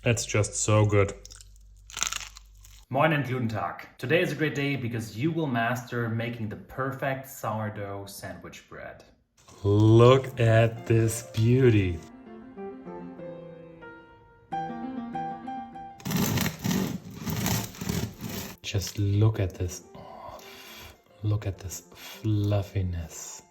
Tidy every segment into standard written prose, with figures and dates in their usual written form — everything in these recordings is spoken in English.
It's just so good. Moin and Guten Tag. Today is a great day because you will master making the perfect sourdough sandwich bread. Look at this beauty. Just look at this. Oh, look at this fluffiness.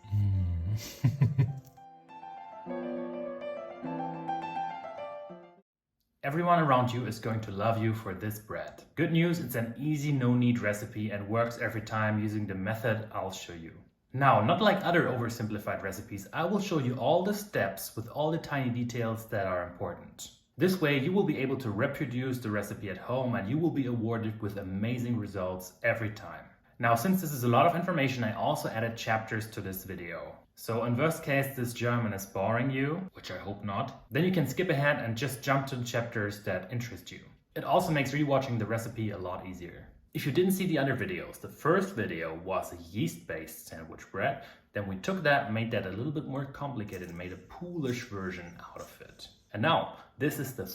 Everyone around you is going to love you for this bread. Good news, it's an easy no-knead recipe and works every time using the method I'll show you. Now, not like other oversimplified recipes, I will show you all the steps with all the tiny details that are important. This way, you will be able to reproduce the recipe at home and you will be awarded with amazing results every time. Now, since this is a lot of information, I also added chapters to this video. So in worst case, this German is boring you, which I hope not, then you can skip ahead and just jump to the chapters that interest you. It also makes rewatching the recipe a lot easier. If you didn't see the other videos, the first video was a yeast-based sandwich bread. Then we took that, made that a little bit more complicated and made a poolish version out of it. And now, this is the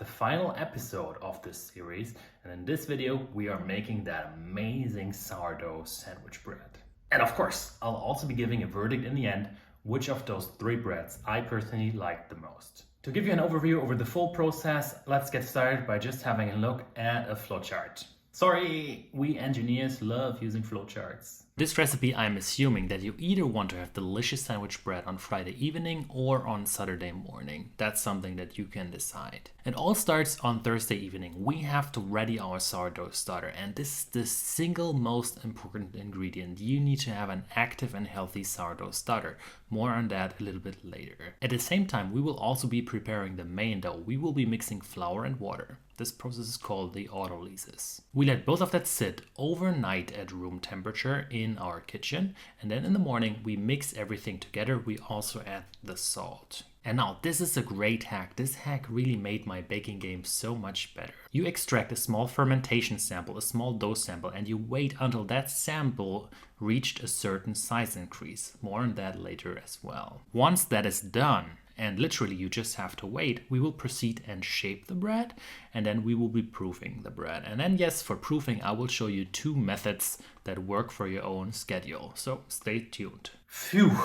final episode of this series. And in this video, we are making that amazing sourdough sandwich bread. And of course, I'll also be giving a verdict in the end, which of those 3 breads I personally like the most. To give you an overview over the full process, let's get started by just having a look at a flowchart. Sorry, we engineers love using flowcharts. This recipe, I'm assuming that you either want to have delicious sandwich bread on Friday evening or on Saturday morning. That's something that you can decide. It all starts on Thursday evening. We have to ready our sourdough starter, and this is the single most important ingredient. You need to have an active and healthy sourdough starter. More on that a little bit later. At the same time, we will also be preparing the main dough. We will be mixing flour and water. This process is called the autolysis. We let both of that sit overnight at room temperature in our kitchen, and then in the morning we mix everything together. We also add the salt. And now this is a great hack. This hack really made my baking game so much better. You extract a small fermentation sample, a small dough sample, and you wait until that sample reached a certain size increase. More on that later as well. Once that is done, and literally you just have to wait, we will proceed and shape the bread, and then we will be proofing the bread. And then yes, for proofing I will show you 2 methods that work for your own schedule. So stay tuned. Phew,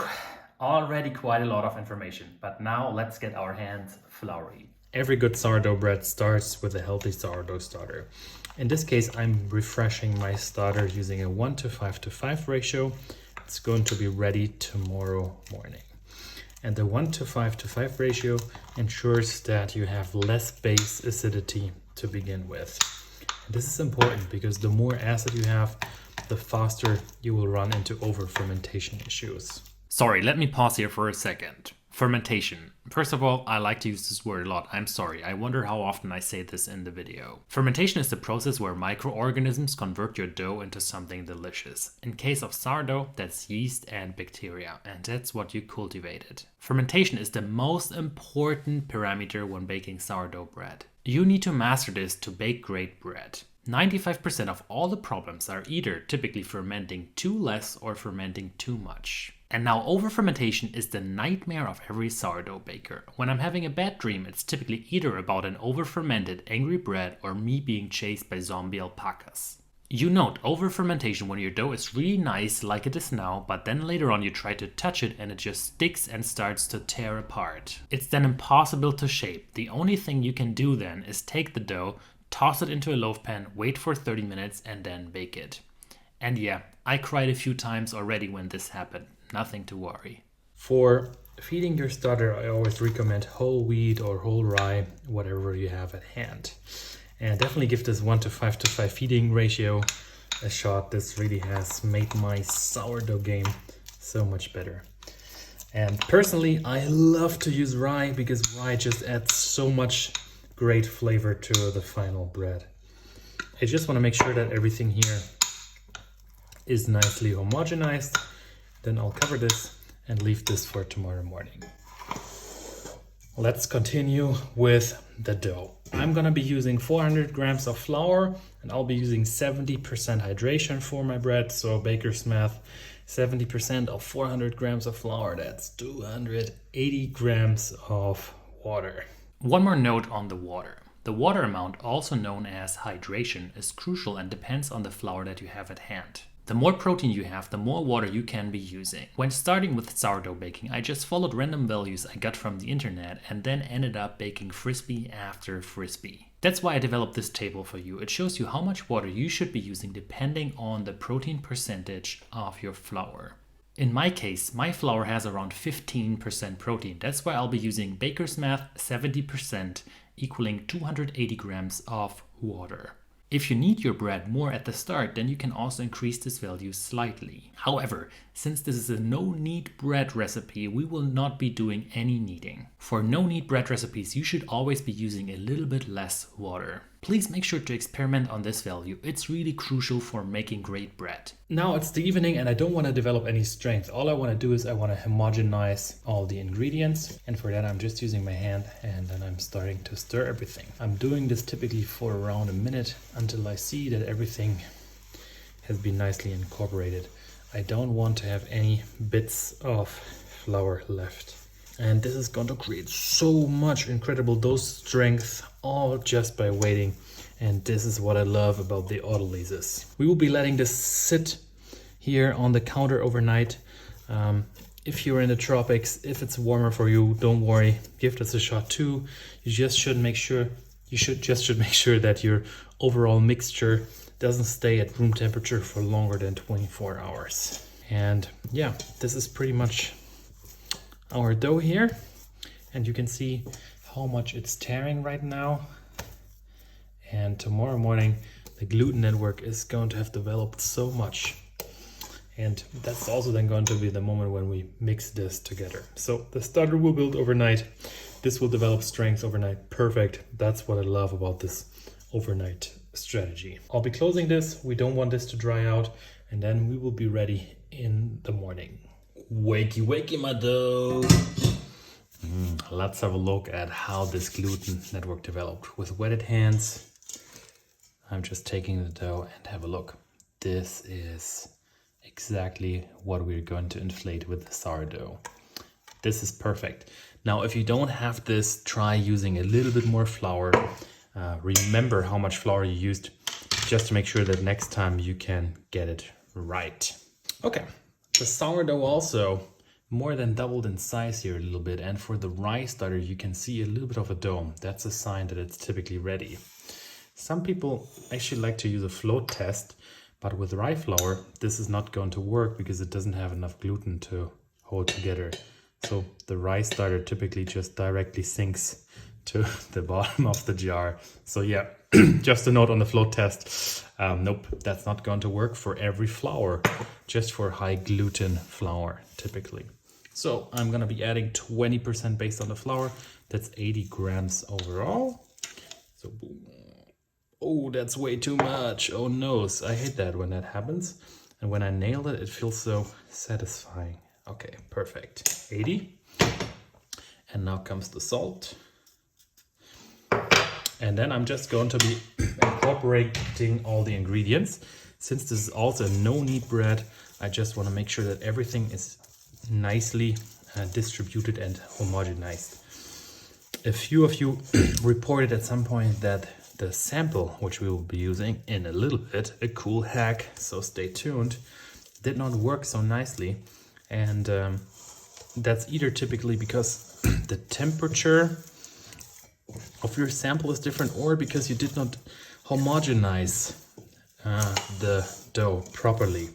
already quite a lot of information, but now let's get our hands floury. Every good sourdough bread starts with a healthy sourdough starter. In this case, I'm refreshing my starter using a 1:5 ratio. It's going to be ready tomorrow morning. And the 1:5 ratio ensures that you have less base acidity to begin with. This is important because the more acid you have, the faster you will run into over-fermentation issues. Sorry, let me pause here for a second. Fermentation. First of all, I like to use this word a lot. I'm sorry, I wonder how often I say this in the video. Fermentation is the process where microorganisms convert your dough into something delicious. In case of sourdough, that's yeast and bacteria, and that's what you cultivated. Fermentation is the most important parameter when baking sourdough bread. You need to master this to bake great bread. 95% of all the problems are either typically fermenting too less or fermenting too much. And now over-fermentation is the nightmare of every sourdough baker. When I'm having a bad dream, it's typically either about an over-fermented angry bread or me being chased by zombie alpacas. You note over-fermentation when your dough is really nice like it is now, but then later on you try to touch it and it just sticks and starts to tear apart. It's then impossible to shape. The only thing you can do then is take the dough, toss it into a loaf pan, wait for 30 minutes and then bake it. And yeah, I cried a few times already when this happened. Nothing to worry. For feeding your starter, I always recommend whole wheat or whole rye, whatever you have at hand. And definitely give this 1:5 feeding ratio a shot. This really has made my sourdough game so much better. And personally, I love to use rye because rye just adds so much great flavor to the final bread. I just want to make sure that everything here is nicely homogenized. Then I'll cover this and leave this for tomorrow morning. Let's continue with the dough. I'm gonna be using 400 grams of flour and I'll be using 70% hydration for my bread. So baker's math, 70% of 400 grams of flour, that's 280 grams of water. One more note on the water. The water amount, also known as hydration, is crucial and depends on the flour that you have at hand. The more protein you have, the more water you can be using. When starting with sourdough baking, I just followed random values I got from the internet and then ended up baking frisbee after frisbee. That's why I developed this table for you. It shows you how much water you should be using depending on the protein percentage of your flour. In my case, my flour has around 15% protein. That's why I'll be using baker's math 70%, equaling 280 grams of water. If you knead your bread more at the start, then you can also increase this value slightly. However, since this is a no-knead bread recipe, we will not be doing any kneading. For no-knead bread recipes, you should always be using a little bit less water. Please make sure to experiment on this value. It's really crucial for making great bread. Now it's the evening and I don't want to develop any strength. All I want to do is I want to homogenize all the ingredients. And for that, I'm just using my hand and then I'm starting to stir everything. I'm doing this typically for around a minute until I see that everything has been nicely incorporated. I don't want to have any bits of flour left. And this is going to create so much incredible dose strength all just by waiting. And this is what I love about the autolysis. We will be letting this sit here on the counter overnight. If you're in the tropics, if it's warmer for you, don't worry, give this a shot too. You just should make sure that your overall mixture doesn't stay at room temperature for longer than 24 hours. And yeah, this is pretty much our dough here, and you can see how much it's tearing right now. And tomorrow morning the gluten network is going to have developed so much, and that's also then going to be the moment when we mix this together. So the starter will build overnight, this will develop strength overnight. Perfect. That's what I love about this overnight strategy. I'll be closing this. We don't want this to dry out, and then we will be ready in the morning. Wakey, wakey, my dough. Let's have a look at how this gluten network developed. With wetted hands, I'm just taking the dough and have a look. This is exactly what we're going to inflate with the sourdough. This is perfect. Now, if you don't have this, try using a little bit more flour. Remember how much flour you used, just to make sure that next time you can get it right. Okay. The sourdough also more than doubled in size here a little bit, and for the rye starter you can see a little bit of a dome. That's a sign that it's typically ready. Some people actually like to use a float test, but with rye flour this is not going to work because it doesn't have enough gluten to hold together. So the rye starter typically just directly sinks to the bottom of the jar. So yeah, just a note on the float test. Nope, that's not going to work for every flour, just for high gluten flour typically. So I'm gonna be adding 20% based on the flour. That's 80 grams overall. So boom. Oh, that's way too much. Oh no, I hate that when that happens. And when I nail it, it feels so satisfying. Okay, perfect. 80. And now comes the salt. And then I'm just going to be incorporating all the ingredients. Since this is also a no-knead bread, I just want to make sure that everything is nicely distributed and homogenized. A few of you reported at some point that the sample, which we will be using in a little bit, a cool hack, so stay tuned, did not work so nicely. And that's either typically because the temperature of your sample is different, or because you did not homogenize the dough properly.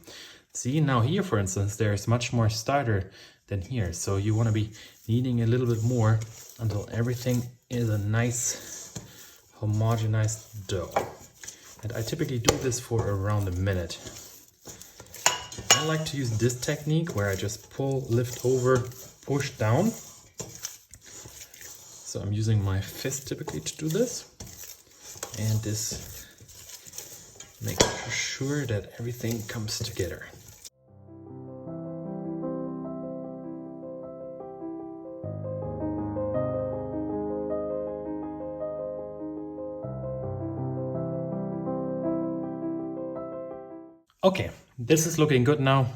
See, now here for instance there's much more starter than here, so you want to be kneading a little bit more until everything is a nice homogenized dough. And I typically do this for around a minute. I like to use this technique where I just pull, lift over, push down. So I'm using my fist typically to do this, and this makes sure that everything comes together. Okay, this is looking good now.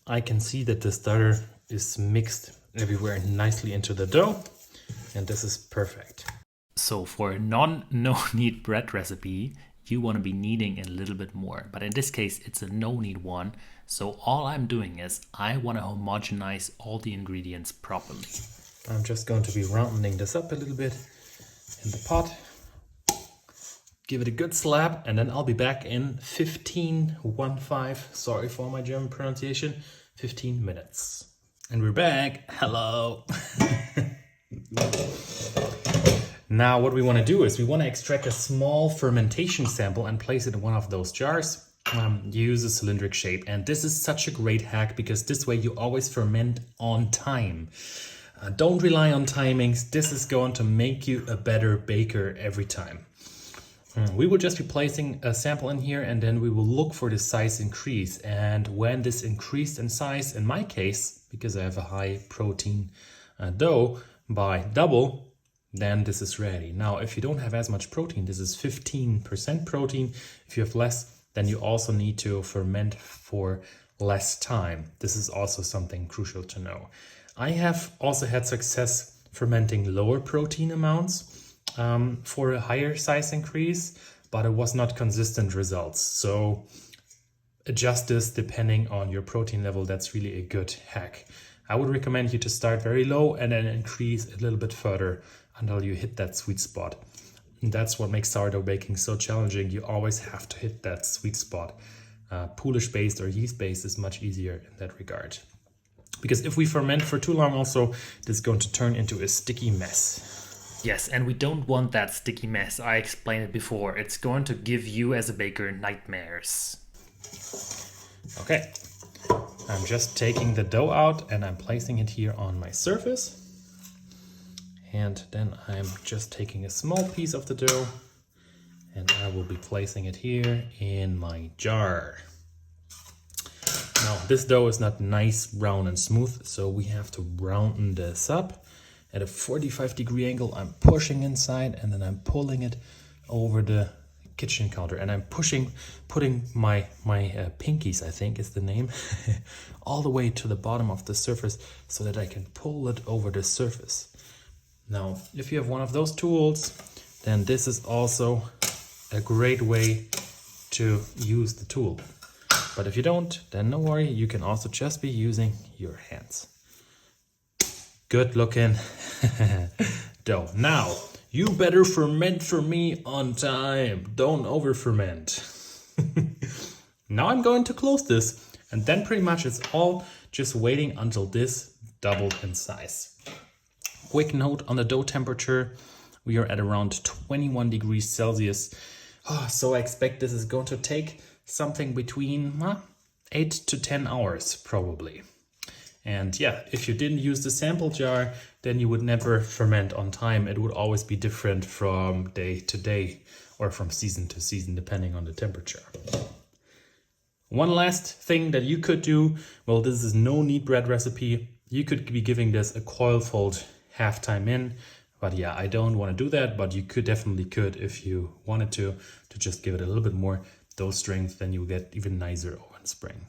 I can see that the starter is mixed everywhere nicely into the dough. And this is perfect. So for a no-knead bread recipe, you want to be kneading a little bit more. But in this case, it's a no-knead one. So all I'm doing is I want to homogenize all the ingredients properly. I'm just going to be rounding this up a little bit in the pot. Give it a good slap, and then I'll be back in 15, sorry for my German pronunciation, 15 minutes. And we're back. Hello. Now what we want to do is we want to extract a small fermentation sample and place it in one of those jars. Use a cylindric shape, and this is such a great hack because this way you always ferment on time. Don't rely on timings. This is going to make you a better baker every time. We will just be placing a sample in here, and then we will look for the size increase. And when this increased in size, in my case, because I have a high protein dough, by double, then this is ready. Now, if you don't have as much protein, this is 15% protein. If you have less, then you also need to ferment for less time. This is also something crucial to know. I have also had success fermenting lower protein amounts for a higher size increase, but it was not consistent results. So adjust this depending on your protein level. That's really a good hack. I would recommend you to start very low and then increase a little bit further until you hit that sweet spot. And that's what makes sourdough baking so challenging. You always have to hit that sweet spot. Polish based or yeast based is much easier in that regard. Because if we ferment for too long also, this is going to turn into a sticky mess. Yes, and we don't want that sticky mess. I explained it before. It's going to give you as a baker nightmares. Okay, I'm just taking the dough out and I'm placing it here on my surface. And then I'm just taking a small piece of the dough and I will be placing it here in my jar. Now, this dough is not nice, brown and smooth, so we have to round this up. At a 45-degree angle, I'm pushing inside and then I'm pulling it over the kitchen counter. And I'm putting my pinkies, I think is the name, all the way to the bottom of the surface so that I can pull it over the surface. Now, if you have one of those tools, then this is also a great way to use the tool. But if you don't, then no worry, you can also just be using your hands. Good looking dough. Now, you better ferment for me on time. Don't over ferment. Now I'm going to close this, and then pretty much it's all just waiting until this doubled in size. Quick note on the dough temperature. We are at around 21 degrees Celsius. So I expect this is going to take something between 8 to 10 hours probably. And yeah, if you didn't use the sample jar, then you would never ferment on time. It would always be different from day to day or from season to season, depending on the temperature. One last thing that you could do, well, this is no knead bread recipe. You could be giving this a coil fold half time in, but yeah, I don't want to do that, but you definitely could if you wanted to just give it a little bit more dough strength, then you get even nicer oven spring.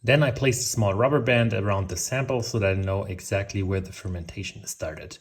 Then I placed a small rubber band around the sample so that I know exactly where the fermentation started.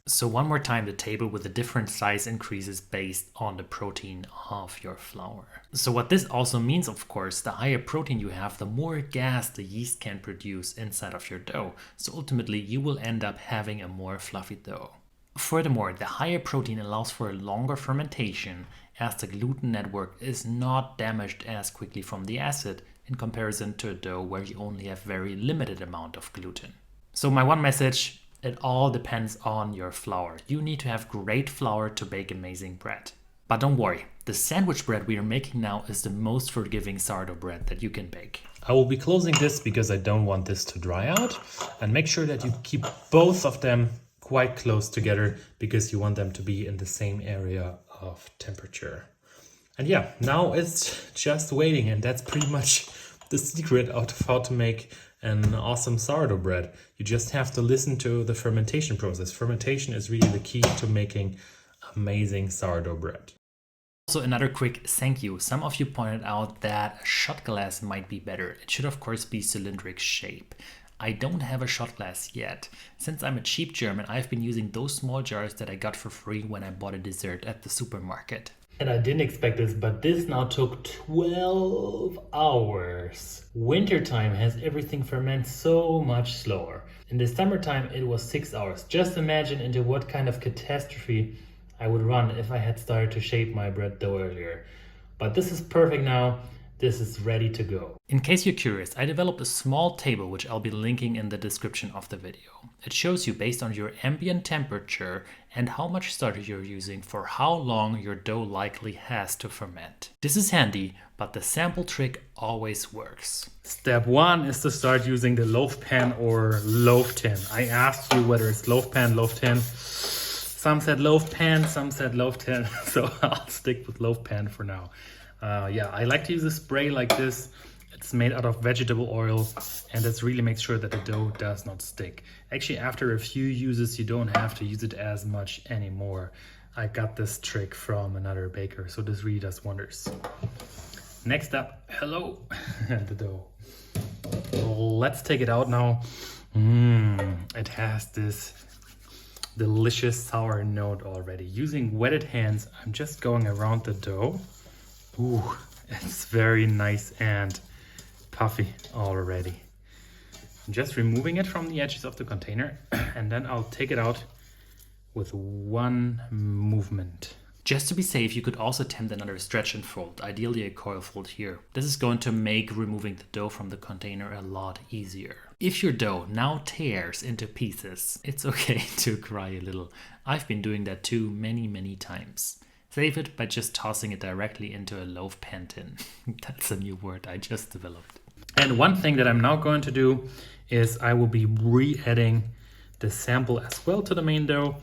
So one more time, the table with the different size increases based on the protein of your flour. So what this also means, of course, the higher protein you have, the more gas the yeast can produce inside of your dough. So ultimately you will end up having a more fluffy dough. Furthermore, the higher protein allows for a longer fermentation as the gluten network is not damaged as quickly from the acid in comparison to a dough where you only have very limited amount of gluten. So my one message, it all depends on your flour. You need to have great flour to bake amazing bread. But don't worry, the sandwich bread we are making now is the most forgiving sourdough bread that you can bake. I will be closing this because I don't want this to dry out, and make sure that you keep both of them quite close together because you want them to be in the same area of temperature. And yeah, now it's just waiting, and that's pretty much the secret out of how to make an awesome sourdough bread. You just have to listen to the fermentation process. Fermentation is really the key to making amazing sourdough bread. Also, another quick thank you. Some of you pointed out that a shot glass might be better. It should of course be cylindric shape. I don't have a shot glass yet. Since I'm a cheap German, I've been using those small jars that I got for free when I bought a dessert at the supermarket. And I didn't expect this, but this now took 12 hours. Wintertime has everything ferment so much slower. In the summertime, it was 6 hours. Just imagine into what kind of catastrophe I would run if I had started to shape my bread dough earlier. But this is perfect now. This is ready to go. In case you're curious, I developed a small table which I'll be linking in the description of the video. It shows you based on your ambient temperature and how much starter you're using for how long your dough likely has to ferment. This is handy, but the sample trick always works. Step 1 is to start using the loaf pan or loaf tin. I asked you whether it's loaf pan, loaf tin. Some said loaf pan, some said loaf tin, so I'll stick with loaf pan for now. Yeah, I like to use a spray like this. It's made out of vegetable oil, and this really makes sure that the dough does not stick. Actually, after a few uses, you don't have to use it as much anymore. I got this trick from another baker, so this really does wonders. Next up, hello, the dough. Let's take it out now. It has this delicious sour note already. Using wetted hands, I'm just going around the dough. Ooh, it's very nice and puffy already. I'm just removing it from the edges of the container, and then I'll take it out with one movement. Just to be safe, you could also attempt another stretch and fold, ideally a coil fold here. This is going to make removing the dough from the container a lot easier. If your dough now tears into pieces, it's okay to cry a little. I've been doing that too many times. Save it by just tossing it directly into a loaf pan tin. That's a new word I just developed. And one thing that I'm now going to do is I will be re-adding the sample as well to the main dough.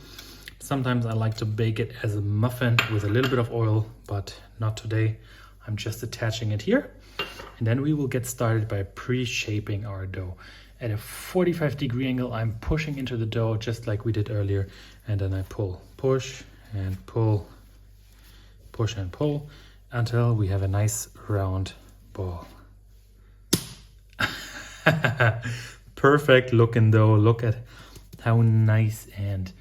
Sometimes I like to bake it as a muffin with a little bit of oil, but not today. I'm just attaching it here. And then we will get started by pre-shaping our dough. At a 45-degree angle, I'm pushing into the dough just like we did earlier. And then I pull, push and pull, push and pull until we have a nice round ball. Perfect looking dough. Look at how nice and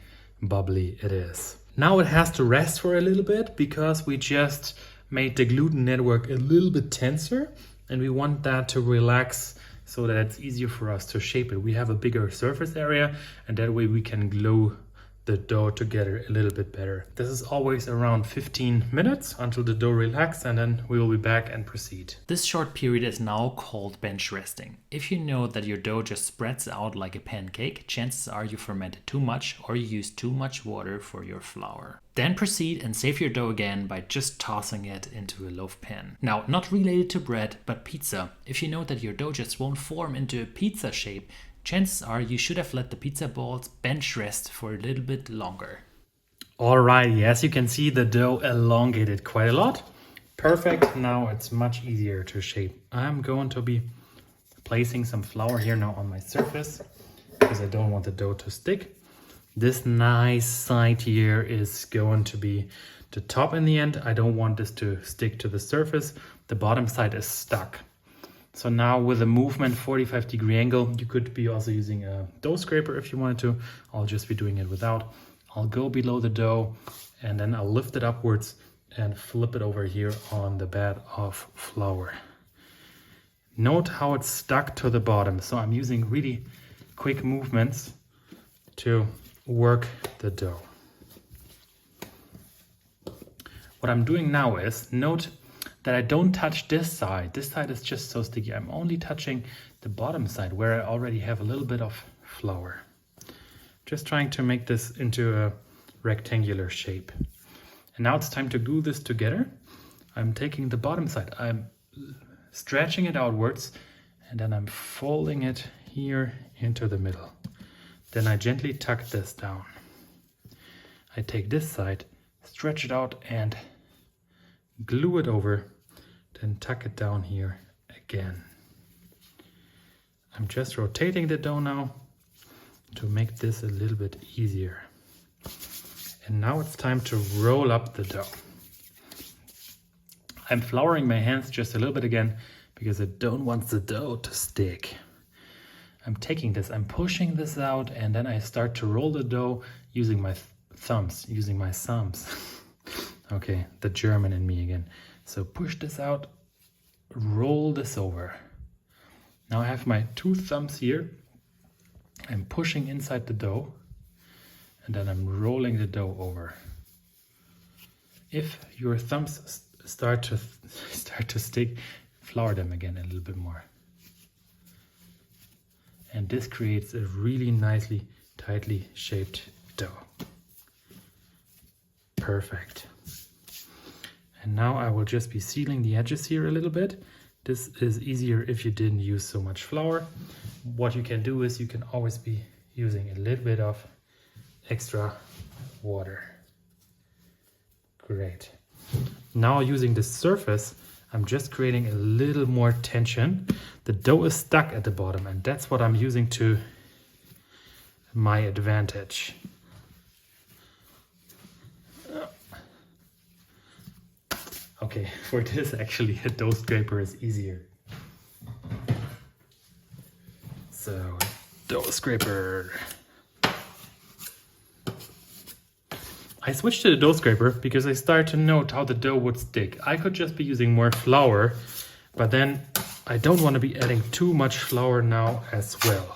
bubbly it is. Now it has to rest for a little bit because we just made the gluten network a little bit tenser, and we want that to relax so that it's easier for us to shape it. We have a bigger surface area, and that way we can glue the dough together a little bit better. This is always around 15 minutes until the dough relaxes, and then we will be back and proceed. This short period is now called bench resting. If you know that your dough just spreads out like a pancake, chances are you fermented too much or you used too much water for your flour. Then proceed and save your dough again by just tossing it into a loaf pan. Now, not related to bread, but pizza. If you know that your dough just won't form into a pizza shape, chances are you should have let the pizza balls bench rest for a little bit longer. Alrighty, as you can see, the dough elongated quite a lot. Perfect, now it's much easier to shape. I'm going to be placing some flour here now on my surface because I don't want the dough to stick. This nice side here is going to be the top in the end. I don't want this to stick to the surface. The bottom side is stuck. So now with a movement 45-degree angle, you could be also using a dough scraper if you wanted to. I'll just be doing it without. I'll go below the dough and then I'll lift it upwards and flip it over here on the bed of flour. Note how it's stuck to the bottom. So I'm using really quick movements to work the dough. What I'm doing now is, note that I don't touch this side. This side is just so sticky. I'm only touching the bottom side where I already have a little bit of flour. Just trying to make this into a rectangular shape. And now it's time to glue this together. I'm taking the bottom side, I'm stretching it outwards, and then I'm folding it here into the middle. Then I gently tuck this down. I take this side, stretch it out and glue it over, then tuck it down here again. I'm just rotating the dough now to make this a little bit easier. And now it's time to roll up the dough. I'm flouring my hands just a little bit again because I don't want the dough to stick. I'm taking this, I'm pushing this out, and then I start to roll the dough using my thumbs. Okay, the German in me again. So push this out, roll this over. Now I have my 2 thumbs here. I'm pushing inside the dough, and then I'm rolling the dough over. If your thumbs start to stick, flour them again a little bit more. And this creates a really nicely, tightly shaped dough. Perfect. And now I will just be sealing the edges here a little bit. This is easier if you didn't use so much flour. What you can do is you can always be using a little bit of extra water. Great. Now using the surface, I'm just creating a little more tension. The dough is stuck at the bottom, and that's what I'm using to my advantage. Okay, for this actually a dough scraper is easier. So, dough scraper. I switched to the dough scraper because I started to note how the dough would stick. I could just be using more flour, but then I don't want to be adding too much flour now as well.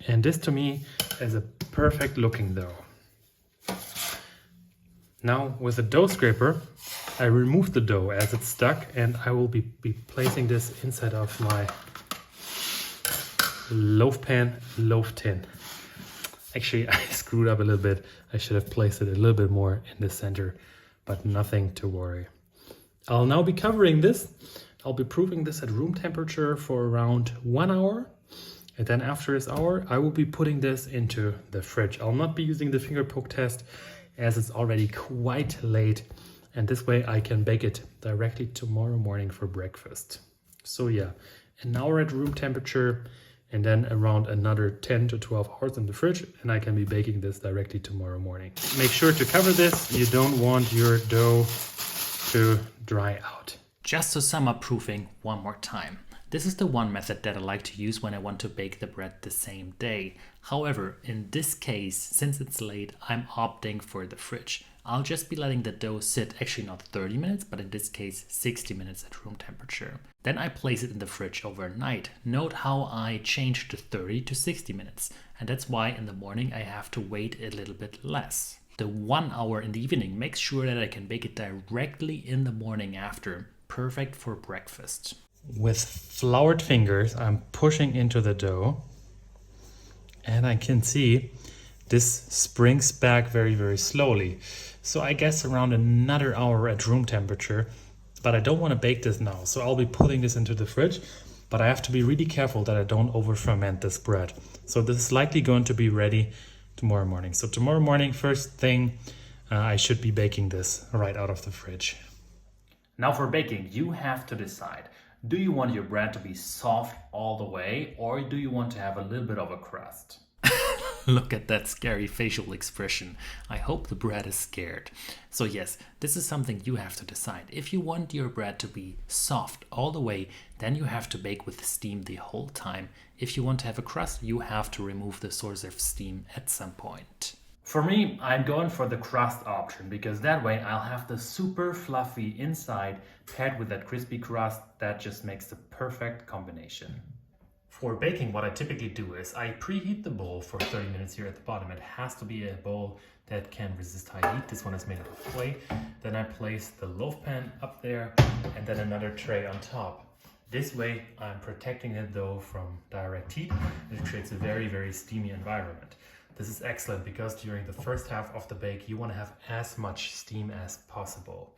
And this to me is a perfect looking dough. Now with the dough scraper, I remove the dough as it's stuck, and I will be placing this inside of my loaf tin. Actually, I screwed up a little bit. I should have placed it a little bit more in the center, but nothing to worry. I'll now be covering this. I'll be proofing this at room temperature for around 1 hour. And then after this hour, I will be putting this into the fridge. I'll not be using the finger poke test as it's already quite late. And this way I can bake it directly tomorrow morning for breakfast. So yeah, an hour at room temperature, and then around another 10 to 12 hours in the fridge, and I can be baking this directly tomorrow morning. Make sure to cover this. You don't want your dough to dry out. Just to sum up proofing one more time. This is the one method that I like to use when I want to bake the bread the same day. However, in this case, since it's late, I'm opting for the fridge. I'll just be letting the dough sit, actually not 30 minutes, but in this case 60 minutes at room temperature. Then I place it in the fridge overnight. Note how I changed to 30 to 60 minutes, and that's why in the morning I have to wait a little bit less. The 1 hour in the evening makes sure that I can bake it directly in the morning after. Perfect for breakfast. With floured fingers, I'm pushing into the dough, and I can see this springs back very, very slowly. So I guess around another hour at room temperature, but I don't want to bake this now. So I'll be putting this into the fridge, but I have to be really careful that I don't over ferment this bread. So this is likely going to be ready tomorrow morning. So tomorrow morning, first thing, I should be baking this right out of the fridge. Now for baking, you have to decide. Do you want your bread to be soft all the way, or do you want to have a little bit of a crust? Look at that scary facial expression. I hope the bread is scared. So yes, this is something you have to decide. If you want your bread to be soft all the way, then you have to bake with steam the whole time. If you want to have a crust, you have to remove the source of steam at some point. For me, I'm going for the crust option because that way I'll have the super fluffy inside paired with that crispy crust that just makes the perfect combination. For baking, what I typically do is I preheat the bowl for 30 minutes here at the bottom. It has to be a bowl that can resist high heat. This one is made out of clay. Then I place the loaf pan up there and then another tray on top. This way I'm protecting the dough from direct heat. It creates a very, very steamy environment. This is excellent because during the first half of the bake, you want to have as much steam as possible.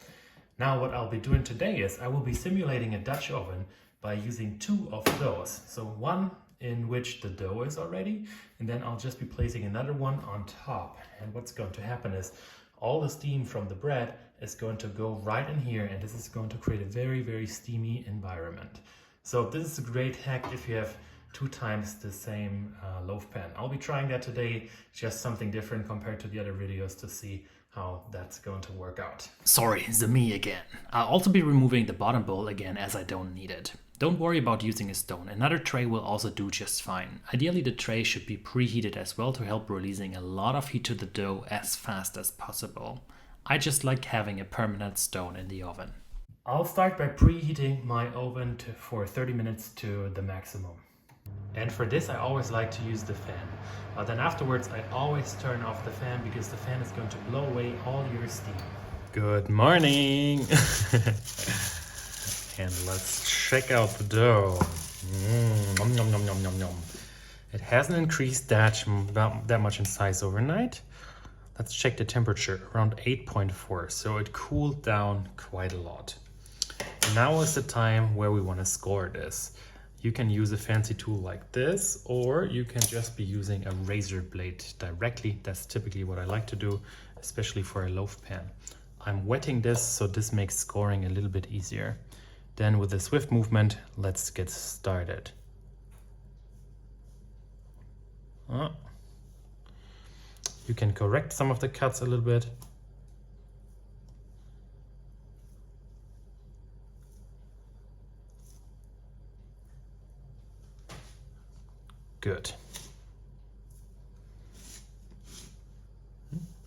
Now what I'll be doing today is I will be simulating a Dutch oven by using 2 of those. So one in which the dough is already, and then I'll just be placing another one on top. And what's going to happen is all the steam from the bread is going to go right in here, and this is going to create a very, very steamy environment. So this is a great hack if you have 2 times the same loaf pan. I'll be trying that today, just something different compared to the other videos to see how that's going to work out. Sorry, it's me again. I'll also be removing the bottom bowl again as I don't need it. Don't worry about using a stone. Another tray will also do just fine. Ideally, the tray should be preheated as well to help releasing a lot of heat to the dough as fast as possible. I just like having a permanent stone in the oven. I'll start by preheating my oven for 30 minutes to the maximum. And for this I always like to use the fan. But then afterwards I always turn off the fan because the fan is going to blow away all your steam. Good morning! And let's check out the dough. Nom, nom, nom, nom, nom, nom. It hasn't increased that much in size overnight. Let's check the temperature, around 8.4, so it cooled down quite a lot. Now is the time where we want to score this. You can use a fancy tool like this, or you can just be using a razor blade directly. That's typically what I like to do, especially for a loaf pan. I'm wetting this, so this makes scoring a little bit easier. Then with a swift movement, let's get started. You can correct some of the cuts a little bit. Good.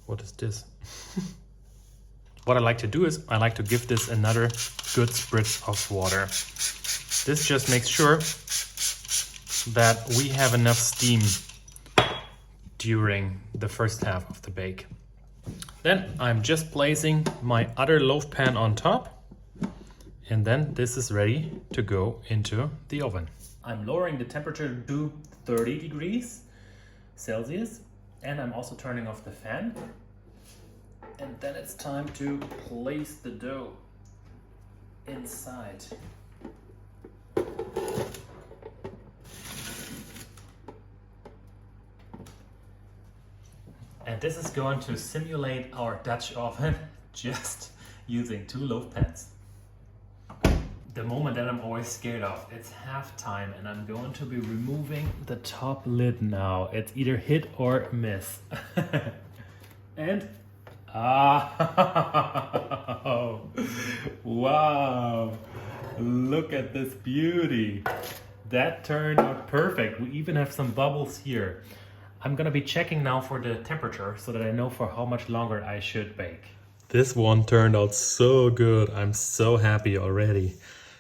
What is this? What I like to do is I like to give this another good spritz of water. This just makes sure that we have enough steam during the first half of the bake. Then I'm just placing my other loaf pan on top, and then this is ready to go into the oven. I'm lowering the temperature to 30 degrees Celsius, and I'm also turning off the fan. And then it's time to place the dough inside. And this is going to simulate our Dutch oven just using 2 loaf pans. The moment that I'm always scared of, it's halftime and I'm going to be removing the top lid now. It's either hit or miss. And wow, look at this beauty. That turned out perfect. We even have some bubbles here. I'm gonna be checking now for the temperature so that I know for how much longer I should bake. This one turned out so good. I'm so happy already.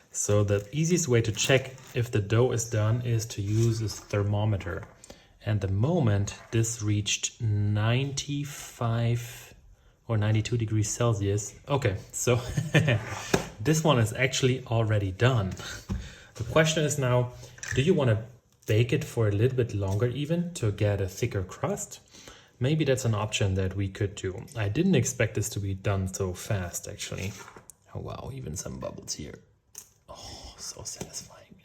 So the easiest way to check if the dough is done is to use a thermometer. And the moment this reached 95 or 92 degrees Celsius. Okay, so this one is actually already done. The question is now, do you want to bake it for a little bit longer even to get a thicker crust? Maybe that's an option that we could do. I didn't expect this to be done so fast actually. Oh wow, even some bubbles here. Oh, so satisfying.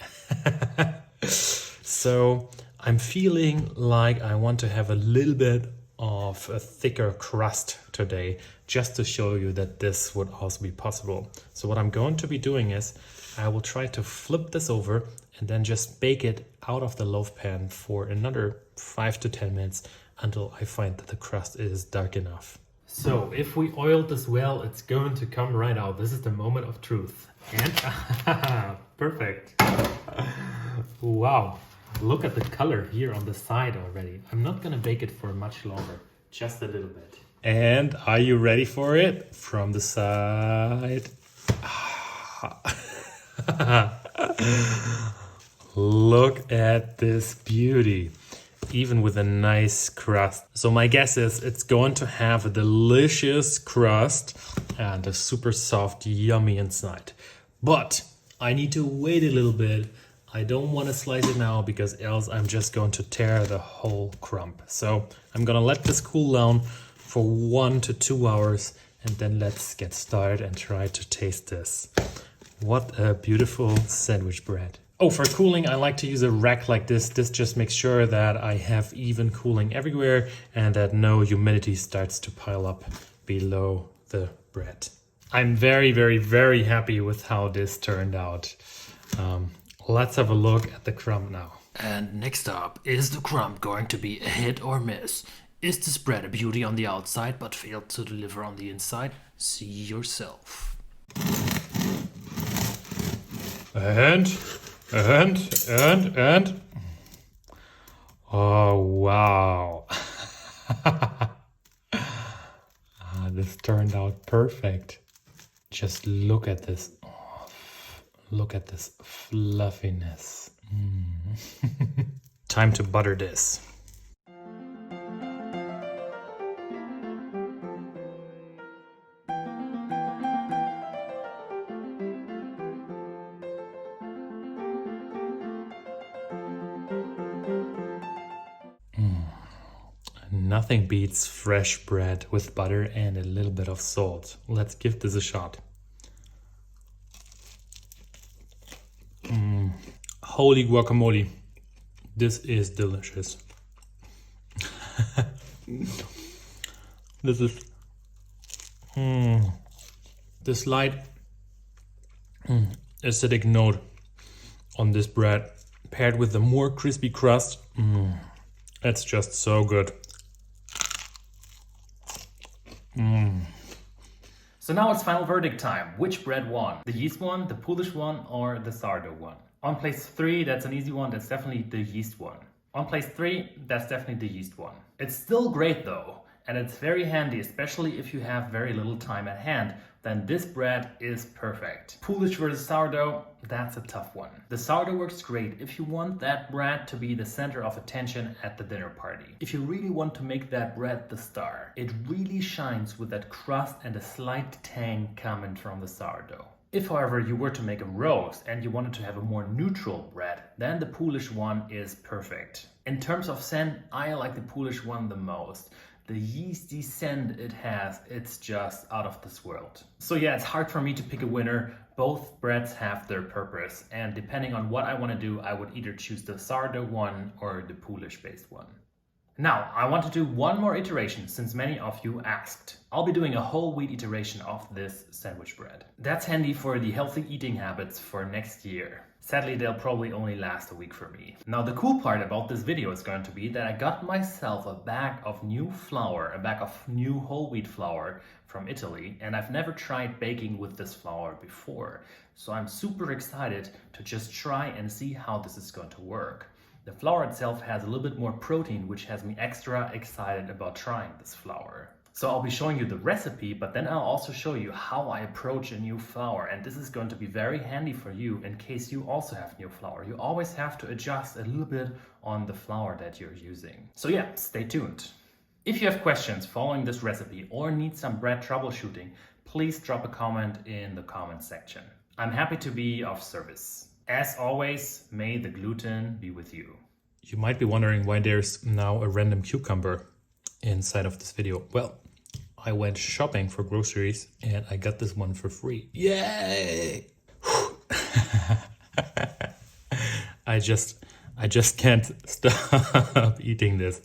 So I'm feeling like I want to have a little bit of a thicker crust today, just to show you that this would also be possible. So what I'm going to be doing is I will try to flip this over and then just bake it out of the loaf pan for another 5 to 10 minutes until I find that the crust is dark enough. So if we oiled this well, it's going to come right out. This is the moment of truth. And perfect. Wow. Look at the color here on the side already. I'm not gonna bake it for much longer, just a little bit. And are you ready for it? From the side. Look at this beauty, even with a nice crust. So my guess is it's going to have a delicious crust and a super soft, yummy inside. But I need to wait a little bit. I don't want to slice it now because else I'm just going to tear the whole crumb. So I'm gonna let this cool down for 1 to 2 hours and then let's get started and try to taste this. What a beautiful sandwich bread. Oh, for cooling, I like to use a rack like this. This just makes sure that I have even cooling everywhere and that no humidity starts to pile up below the bread. I'm very, very, very happy with how this turned out. Let's have a look at the crumb now. And next up, is the crumb going to be a hit or miss? Is this bread a beauty on the outside but failed to deliver on the inside? See yourself. And. Oh, wow. This turned out perfect. Just look at this. Oh, look at this fluffiness. Time to butter this. Nothing beats fresh bread with butter and a little bit of salt. Let's give this a shot. Holy guacamole. This is delicious. This is the slight acidic note on this bread paired with the more crispy crust. It's just so good. So now it's final verdict time. Which bread won? The yeast one, the Polish one, or the sourdough one? On place 3, that's an easy one. That's definitely the yeast one. On place 3, that's definitely the yeast one. It's still great though, and it's very handy, especially if you have very little time at hand. Then this bread is perfect. Polish versus sourdough, that's a tough one. The sourdough works great if you want that bread to be the center of attention at the dinner party. If you really want to make that bread the star, it really shines with that crust and a slight tang coming from the sourdough. If, however, you were to make a roast and you wanted to have a more neutral bread, then the Polish one is perfect. In terms of scent, I like the Polish one the most. The yeasty scent it has, it's just out of this world. So yeah, it's hard for me to pick a winner. Both breads have their purpose, and depending on what I want to do, I would either choose the sourdough one or the Polish-based one. Now, I want to do one more iteration since many of you asked. I'll be doing a whole wheat iteration of this sandwich bread. That's handy for the healthy eating habits for next year. Sadly, they'll probably only last a week for me. Now, the cool part about this video is going to be that I got myself a bag of new flour, a bag of new whole wheat flour from Italy, and I've never tried baking with this flour before. So I'm super excited to just try and see how this is going to work. The flour itself has a little bit more protein, which has me extra excited about trying this flour. So I'll be showing you the recipe, but then I'll also show you how I approach a new flour. And this is going to be very handy for you in case you also have new flour. You always have to adjust a little bit on the flour that you're using. So yeah, stay tuned. If you have questions following this recipe or need some bread troubleshooting, please drop a comment in the comment section. I'm happy to be of service. As always, may the gluten be with you. You might be wondering why there's now a random cucumber inside of this video. Well, I went shopping for groceries and I got this one for free. Yay! I just can't stop eating this.